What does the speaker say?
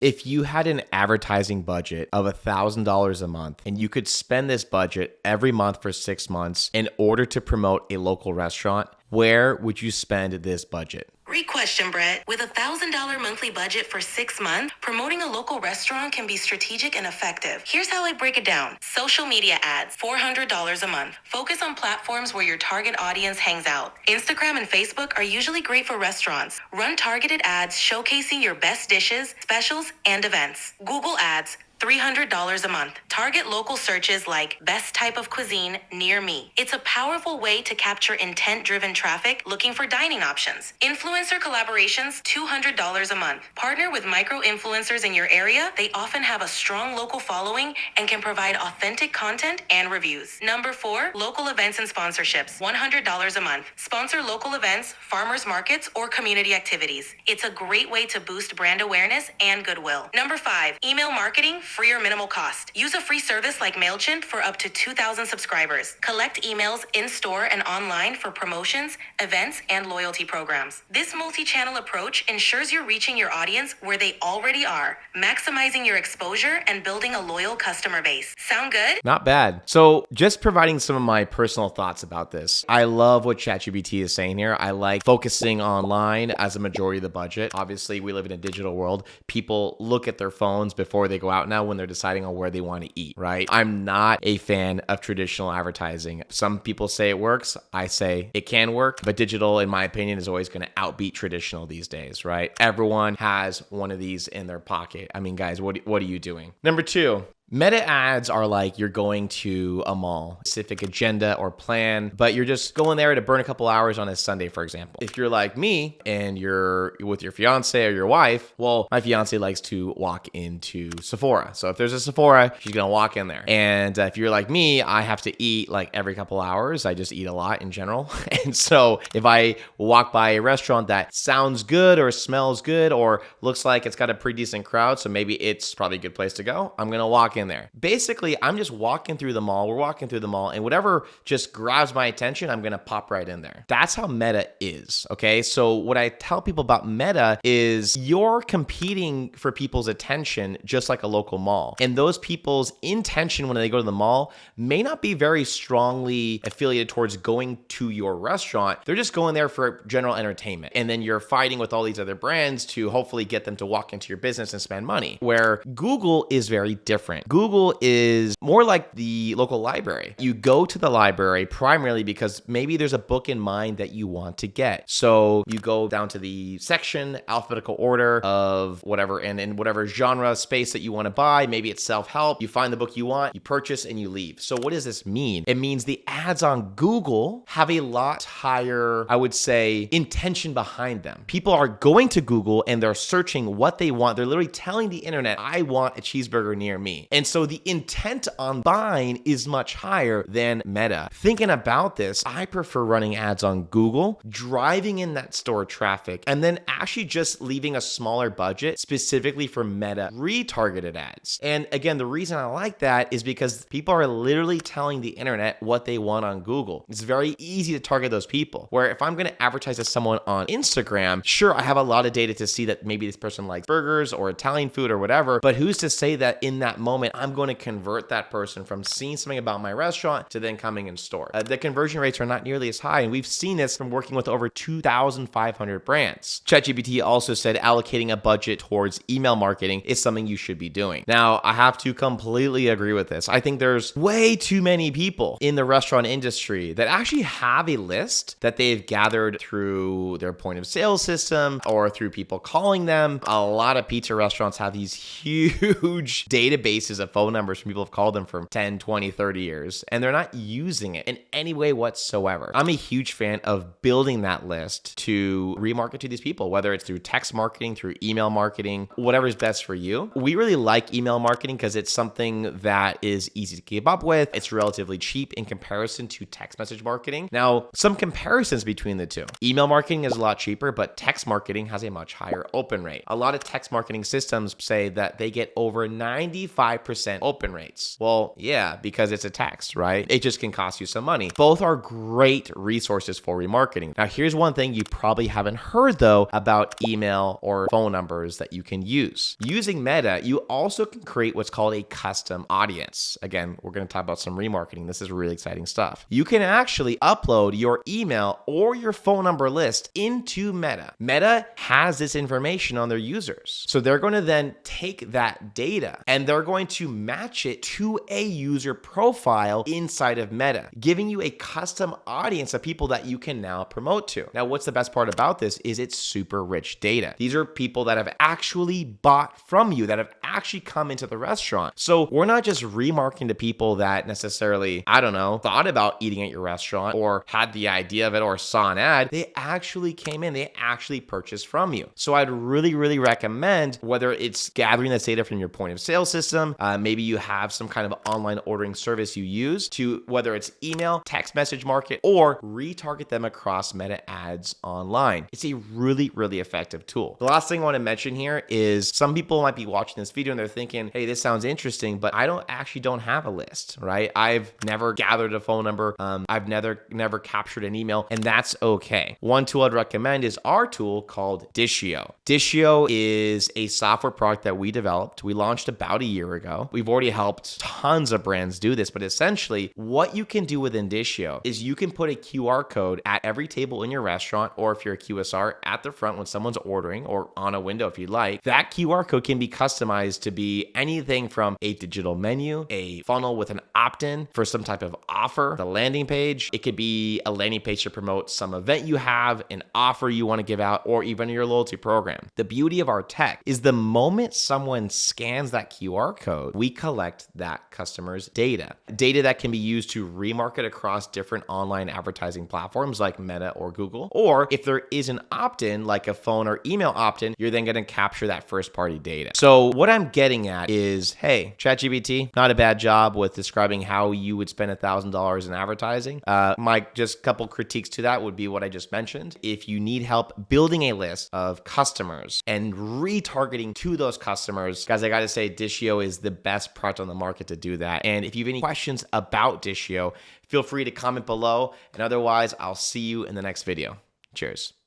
If you had an advertising budget of $1,000 a month and you could spend this budget every month for 6 months in order to promote a local restaurant, where would you spend this budget? Great question, Brett. With a $1,000 monthly budget for 6 months, promoting a local restaurant can be strategic and effective. Here's how I break it down. Social media ads, $400 a month. Focus on platforms where your target audience hangs out. Instagram and Facebook are usually great for restaurants. Run targeted ads showcasing your best dishes, specials, and events. Google ads, $300 a month. Target local searches like best type of cuisine near me. It's a powerful way to capture intent-driven traffic looking for dining options. Influencer collaborations, $200 a month. Partner with micro-influencers in your area. They often have a strong local following and can provide authentic content and reviews. Number 4, local events and sponsorships, $100 a month. Sponsor local events, farmers markets, or community activities. It's a great way to boost brand awareness and goodwill. Number 5, email marketing, free or minimal cost. Use a free service like MailChimp for up to 2,000 subscribers. Collect emails in-store and online for promotions, events, and loyalty programs. This multi-channel approach ensures you're reaching your audience where they already are, maximizing your exposure and building a loyal customer base. Sound good? Not bad. So just providing some of my personal thoughts about this. I love what ChatGPT is saying here. I like focusing online as a majority of the budget. Obviously, we live in a digital world. People look at their phones before they go out now when they're deciding on where they want to eat, right? I'm not a fan of traditional advertising. Some people say it works. I say it can work, but digital, in my opinion, is always going to outbeat traditional these days, right? Everyone has one of these in their pocket. I mean, guys, what are you doing? Number 2, meta ads are like you're going to a mall, specific agenda or plan, but you're just going there to burn a couple hours on a Sunday, for example. If you're like me and you're with your fiance or your wife, well, my fiance likes to walk into Sephora. So if there's a Sephora, she's going to walk in there. And if you're like me, I have to eat like every couple hours. I just eat a lot in general. And so if I walk by a restaurant that sounds good or smells good or looks like it's got a pretty decent crowd, so maybe it's probably a good place to go, I'm going to walk in there. Basically, I'm just walking through the mall. We're walking through the mall, and whatever just grabs my attention, I'm going to pop right in there. That's how meta is, okay? So what I tell people about meta is you're competing for people's attention just like a local mall. And those people's intention when they go to the mall may not be very strongly affiliated towards going to your restaurant. They're just going there for general entertainment. And then you're fighting with all these other brands to hopefully get them to walk into your business and spend money. Where Google is very different. Google is more like the local library. You go to the library primarily because maybe there's a book in mind that you want to get. So you go down to the section, alphabetical order of whatever, and in whatever genre space that you want to buy, maybe it's self-help, you find the book you want, you purchase, and you leave. So what does this mean? It means the ads on Google have a lot higher, I would say, intention behind them. People are going to Google and they're searching what they want. They're literally telling the internet, I want a cheeseburger near me. And so the intent on buying is much higher than Meta. Thinking about this, I prefer running ads on Google, driving in that store traffic, and then actually just leaving a smaller budget specifically for Meta retargeted ads. And again, the reason I like that is because people are literally telling the internet what they want on Google. It's very easy to target those people. Where if I'm going to advertise to someone on Instagram, sure, I have a lot of data to see that maybe this person likes burgers or Italian food or whatever, but who's to say that in that moment, I'm going to convert that person from seeing something about my restaurant to then coming in store. The conversion rates are not nearly as high, and we've seen this from working with over 2,500 brands. ChatGPT also said allocating a budget towards email marketing is something you should be doing. Now, I have to completely agree with this. I think there's way too many people in the restaurant industry that actually have a list that they've gathered through their point of sale system or through people calling them. A lot of pizza restaurants have these huge databases of phone numbers from people who've called them for 10, 20, 30 years, and they're not using it in any way whatsoever. I'm a huge fan of building that list to remarket to these people, whether it's through text marketing, through email marketing, whatever is best for you. We really like email marketing because it's something that is easy to keep up with. It's relatively cheap in comparison to text message marketing. Now, some comparisons between the two. Email marketing is a lot cheaper, but text marketing has a much higher open rate. A lot of text marketing systems say that they get over 95% 95% open rates. Well, yeah, because it's a text, right? It just can cost you some money. Both are great resources for remarketing. Now, here's one thing you probably haven't heard though about email or phone numbers that you can use. Using Meta, you also can create what's called a custom audience. Again, we're going to talk about some remarketing. This is really exciting stuff. You can actually upload your email or your phone number list into Meta. Meta has this information on their users. So they're going to then take that data and they're going to match it to a user profile inside of Meta, giving you a custom audience of people that you can now promote to. Now, what's the best part about this is it's super rich data. These are people that have actually bought from you, that have actually come into the restaurant. So we're not just remarketing to people that necessarily, I don't know, thought about eating at your restaurant or had the idea of it or saw an ad. They actually came in, they actually purchased from you. So I'd really recommend, whether it's gathering this data from your point of sale system, maybe you have some kind of online ordering service you use, to whether it's email, text message market, or retarget them across Meta ads online. It's a really effective tool. The last thing I want to mention here is some people might be watching this video and they're thinking, hey, this sounds interesting, but I don't have a list, right? I've never gathered a phone number. I've never captured an email, and that's okay. One tool I'd recommend is our tool called Dishio. Dishio is a software product that we developed. We launched about a year ago. We've already helped tons of brands do this, but essentially what you can do within Dishio is you can put a QR code at every table in your restaurant, or if you're a QSR, at the front when someone's ordering, or on a window if you'd like. That QR code can be customized to be anything from a digital menu, a funnel with an opt-in for some type of offer, the landing page. It could be a landing page to promote some event you have, an offer you want to give out, or even your loyalty program. The beauty of our tech is the moment someone scans that QR code, we collect that customer's data that can be used to remarket across different online advertising platforms like Meta or Google. Or if there is an opt-in, like a phone or email opt-in, you're then going to capture that first party data. So what I'm getting at is, hey, ChatGPT, not a bad job with describing how you would spend $1,000 in advertising. My just couple critiques to that would be what I just mentioned. If you need help building a list of customers and retargeting to those customers, guys, I got to say Dishio is the best product on the market to do that. And if you have any questions about Dishio, feel free to comment below. And otherwise, I'll see you in the next video. Cheers.